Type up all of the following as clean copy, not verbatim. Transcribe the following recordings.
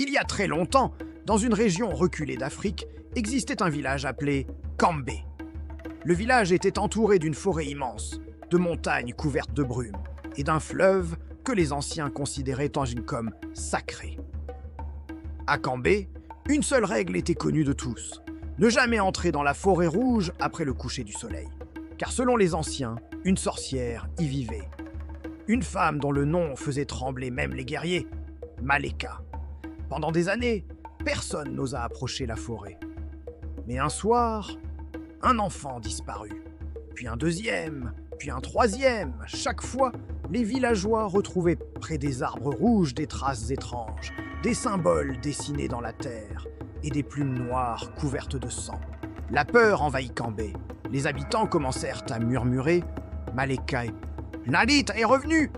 Il y a très longtemps, dans une région reculée d'Afrique, existait un village appelé Kambé. Le village était entouré d'une forêt immense, de montagnes couvertes de brume et d'un fleuve que les anciens considéraient comme sacré. À Kambé, une seule règle était connue de tous: ne jamais entrer dans la forêt rouge après le coucher du soleil. Car selon les anciens, une sorcière y vivait. Une femme dont le nom faisait trembler même les guerriers, Maleka. Pendant des années, personne n'osa approcher la forêt. Mais un soir, un enfant disparut, puis un deuxième, puis un troisième. Chaque fois, les villageois retrouvaient près des arbres rouges des traces étranges, des symboles dessinés dans la terre et des plumes noires couvertes de sang. La peur envahit Kambé. Les habitants commencèrent à murmurer « Maleka est revenue !»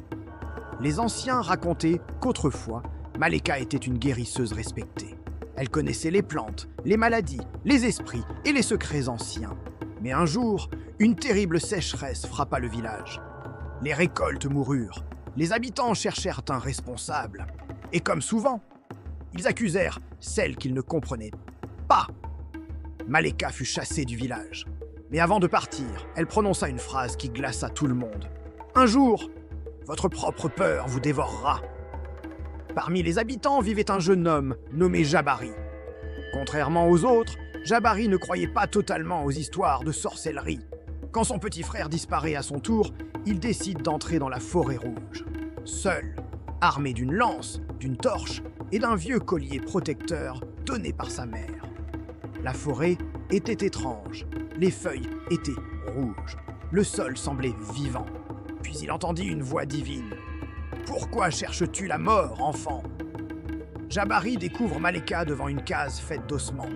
Les anciens racontaient qu'autrefois, Maleka était une guérisseuse respectée. Elle connaissait les plantes, les maladies, les esprits et les secrets anciens. Mais un jour, une terrible sécheresse frappa le village. Les récoltes moururent. Les habitants cherchèrent un responsable. Et comme souvent, ils accusèrent celle qu'ils ne comprenaient pas. Maleka fut chassée du village. Mais avant de partir, elle prononça une phrase qui glaça tout le monde. « Un jour, votre propre peur vous dévorera. » Parmi les habitants vivait un jeune homme nommé Jabari. Contrairement aux autres, Jabari ne croyait pas totalement aux histoires de sorcellerie. Quand son petit frère disparaît à son tour, il décide d'entrer dans la forêt rouge. Seul, armé d'une lance, d'une torche et d'un vieux collier protecteur donné par sa mère. La forêt était étrange. Les feuilles étaient rouges. Le sol semblait vivant. Puis il entendit une voix divine. « Pourquoi cherches-tu la mort, enfant ?» Jabari découvre Maleka devant une case faite d'ossements.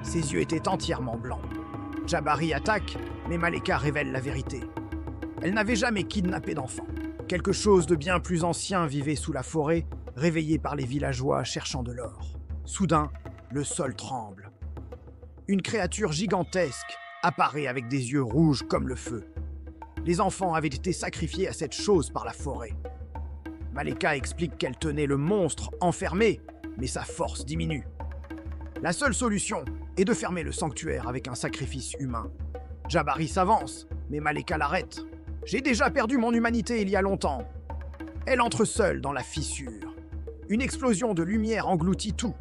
Ses yeux étaient entièrement blancs. Jabari attaque, mais Maleka révèle la vérité. Elle n'avait jamais kidnappé d'enfant. Quelque chose de bien plus ancien vivait sous la forêt, réveillé par les villageois cherchant de l'or. Soudain, le sol tremble. Une créature gigantesque apparaît avec des yeux rouges comme le feu. Les enfants avaient été sacrifiés à cette chose par la forêt. Maleka explique qu'elle tenait le monstre enfermé, mais sa force diminue. La seule solution est de fermer le sanctuaire avec un sacrifice humain. Jabari s'avance, mais Maleka l'arrête. « J'ai déjà perdu mon humanité il y a longtemps. » Elle entre seule dans la fissure. Une explosion de lumière engloutit tout.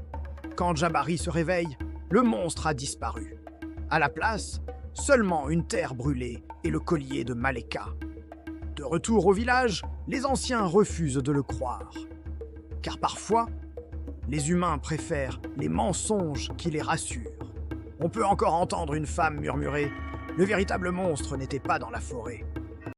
Quand Jabari se réveille, le monstre a disparu. À la place, seulement une terre brûlée et le collier de Maleka. De retour au village, les anciens refusent de le croire. Car parfois, les humains préfèrent les mensonges qui les rassurent. On peut encore entendre une femme murmurer « Le véritable monstre n'était pas dans la forêt.